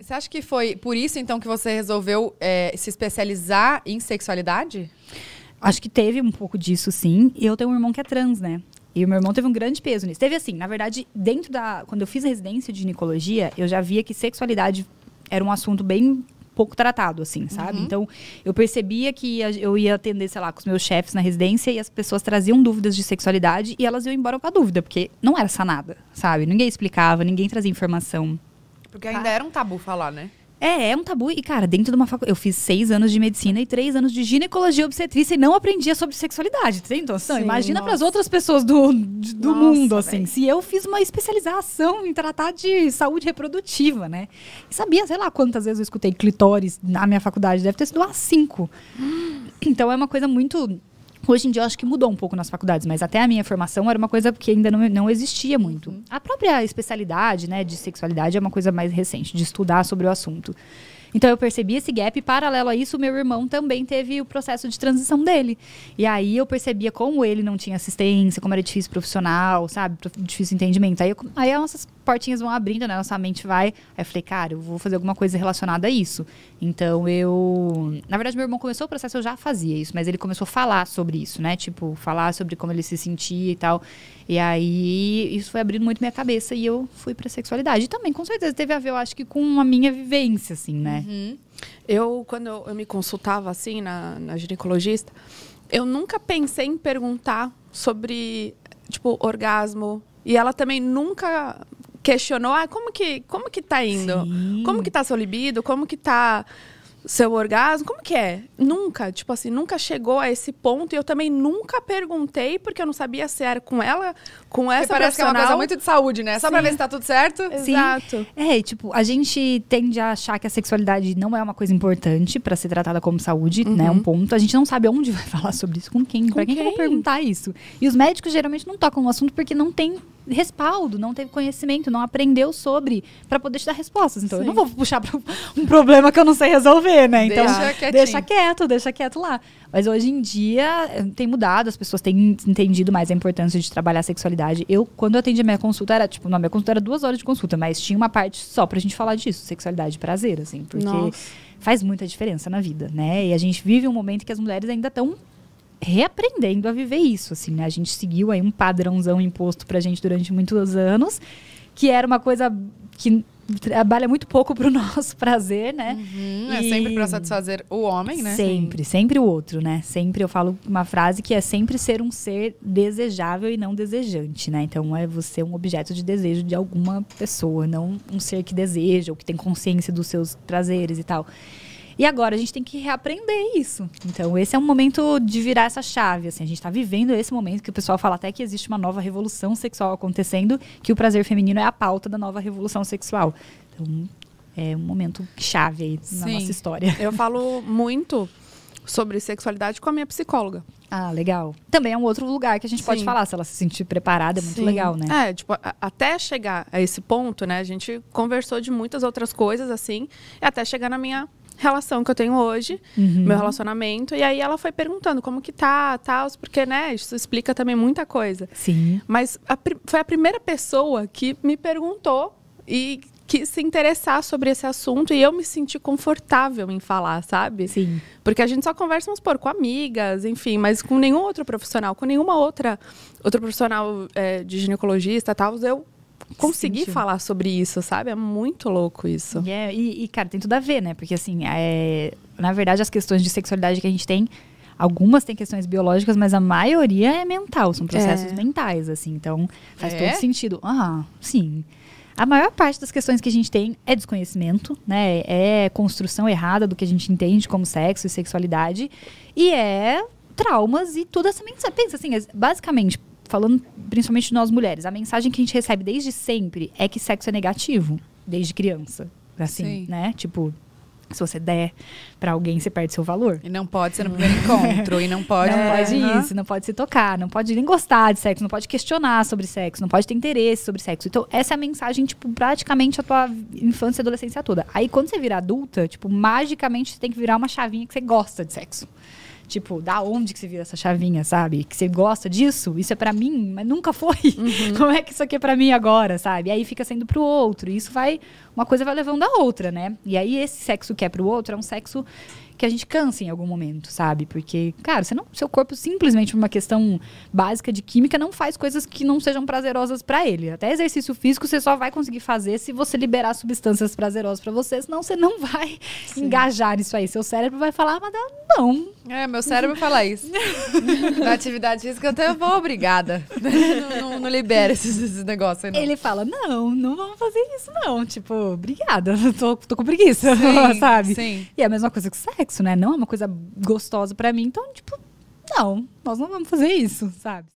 Você acha que foi por isso, então, que você resolveu se especializar em sexualidade? Acho que teve um pouco disso, sim. E eu tenho um irmão que é trans, né? E o meu irmão teve um grande peso nisso. Teve assim, na verdade, quando eu fiz a residência de ginecologia, eu já via que sexualidade era um assunto bem pouco tratado, assim, sabe? Então, eu percebia que eu ia atender, sei lá, com os meus chefes na residência e as pessoas traziam dúvidas de sexualidade e elas iam embora com a dúvida, porque não era sanada, sabe? Ninguém explicava, ninguém trazia informação. Porque ainda era um tabu falar, né? É um tabu. E, cara, dentro de uma faculdade... Eu fiz 6 anos de medicina e 3 anos de ginecologia e obstetrícia e não aprendia sobre sexualidade. Tem noção? Sim, Imagina para as outras pessoas do mundo, assim. Véio. Se eu fiz uma especialização em tratar de saúde reprodutiva, né? E sabia, sei lá, quantas vezes eu escutei clitóris na minha faculdade. Deve ter sido umas 5. Então, é uma coisa muito... Hoje em dia, eu acho que mudou um pouco nas faculdades, mas até a minha formação era uma coisa que ainda não existia muito. A própria especialidade, né, de sexualidade é uma coisa mais recente, de estudar sobre o assunto. Então, eu percebi esse gap e, paralelo a isso, o meu irmão também teve o processo de transição dele. E aí, eu percebia como ele não tinha assistência, como era difícil profissional, sabe? Difícil entendimento. Aí as nossas portinhas vão abrindo, né? Nossa mente vai. Aí eu falei, cara, eu vou fazer alguma coisa relacionada a isso. Então, na verdade, meu irmão começou o processo, eu já fazia isso. Mas ele começou a falar sobre isso, né? Tipo, falar sobre como ele se sentia e tal. E aí, isso foi abrindo muito minha cabeça e eu fui pra sexualidade. E também, com certeza, teve a ver, eu acho que com a minha vivência, assim, né? Quando eu me consultava, assim, na ginecologista, eu nunca pensei em perguntar sobre, tipo, orgasmo. E ela também nunca questionou, como que tá indo? Sim. Como que tá seu libido? Como que tá seu orgasmo? Como que é? Nunca, tipo assim, nunca chegou a esse ponto. E eu também nunca perguntei, porque eu não sabia se era com ela, com essa Porque parece que é uma coisa muito de saúde, né? Só pra Sim. ver se tá tudo certo. Exato. E, tipo, a gente tende a achar que a sexualidade não é uma coisa importante pra ser tratada como saúde, né? Um ponto. A gente não sabe onde vai falar sobre isso, com quem. Pra quem que eu vou perguntar isso? E os médicos geralmente não tocam no assunto porque não tem respaldo, não teve conhecimento, não aprendeu sobre pra poder te dar respostas. Então, eu não vou puxar pra um problema que eu não sei resolver, né? Então, deixa quieto lá. Mas hoje em dia tem mudado, as pessoas têm entendido mais a importância de trabalhar a sexualidade. Quando eu atendi a minha consulta, minha consulta era 2 horas de consulta, mas tinha uma parte só pra gente falar disso, sexualidade e prazer, assim, porque faz muita diferença na vida, né? E a gente vive um momento que as mulheres ainda estão reaprendendo a viver isso, assim, né? A gente seguiu aí um padrãozão imposto pra gente durante muitos anos, que era uma coisa que trabalha muito pouco pro nosso prazer, né? É sempre pra satisfazer o homem, né? Sempre o outro, né? Sempre eu falo uma frase que é sempre ser um ser desejável e não desejante, né? Então, é você um objeto de desejo de alguma pessoa, não um ser que deseja ou que tem consciência dos seus prazeres e tal. E agora a gente tem que reaprender isso. Então, esse é um momento de virar essa chave. Assim, a gente está vivendo esse momento que o pessoal fala até que existe uma nova revolução sexual acontecendo, que o prazer feminino é a pauta da nova revolução sexual. Então, é um momento chave aí na nossa história. Eu falo muito sobre sexualidade com a minha psicóloga. Ah, legal. Também é um outro lugar que a gente pode falar, se ela se sentir preparada, é muito legal, né? Tipo, até chegar a esse ponto, né, a gente conversou de muitas outras coisas, assim, e até chegar na minha relação que eu tenho hoje, meu relacionamento, e aí ela foi perguntando como que tá, tal, porque, né, isso explica também muita coisa. Sim. Mas foi a primeira pessoa que me perguntou e quis se interessar sobre esse assunto, e eu me senti confortável em falar, sabe? Sim. Porque a gente só conversa, vamos supor, com amigas, enfim, mas com nenhum outro profissional, com nenhuma outro profissional de ginecologista e tal, eu consegui falar sobre isso, sabe? É muito louco isso. E, cara, tem tudo a ver, né? Porque, assim, na verdade, as questões de sexualidade que a gente tem, algumas têm questões biológicas, mas a maioria é mental, são processos mentais, assim. Então, faz todo sentido. Sim. A maior parte das questões que a gente tem é desconhecimento, né? É construção errada do que a gente entende como sexo e sexualidade. E é traumas e toda essa mensagem. Pensa assim, basicamente, falando principalmente de nós mulheres, a mensagem que a gente recebe desde sempre é que sexo é negativo, desde criança. Assim, né? Tipo, se você der pra alguém, você perde seu valor. E não pode ser no primeiro encontro, e não pode... Não pode isso, não pode se tocar, não pode nem gostar de sexo, não pode questionar sobre sexo, não pode ter interesse sobre sexo. Então, essa é a mensagem, tipo, praticamente a tua infância e adolescência toda. Aí, quando você vira adulta, tipo, magicamente você tem que virar uma chavinha que você gosta de sexo. Tipo, da onde que você vira essa chavinha, sabe? Que você gosta disso? Isso é pra mim, mas nunca foi. Como é que isso aqui é pra mim agora, sabe? E aí fica sendo pro outro. E isso vai uma coisa vai levando a outra, né? E aí esse sexo que é pro outro é um sexo que a gente cansa em algum momento, sabe? Porque, cara, seu corpo simplesmente por uma questão básica de química não faz coisas que não sejam prazerosas pra ele. Até exercício físico você só vai conseguir fazer se você liberar substâncias prazerosas pra você, senão você não vai engajar nisso aí. Seu cérebro vai falar, mas não. Meu cérebro fala isso. Na atividade física eu até vou obrigada. Não libera esses negócios aí, não. Ele fala, não vamos fazer isso não. Tipo, obrigada, tô com preguiça, sabe? Sim. E é a mesma coisa que sexo, né? Não é uma coisa gostosa pra mim, então, tipo, não, nós não vamos fazer isso, sabe?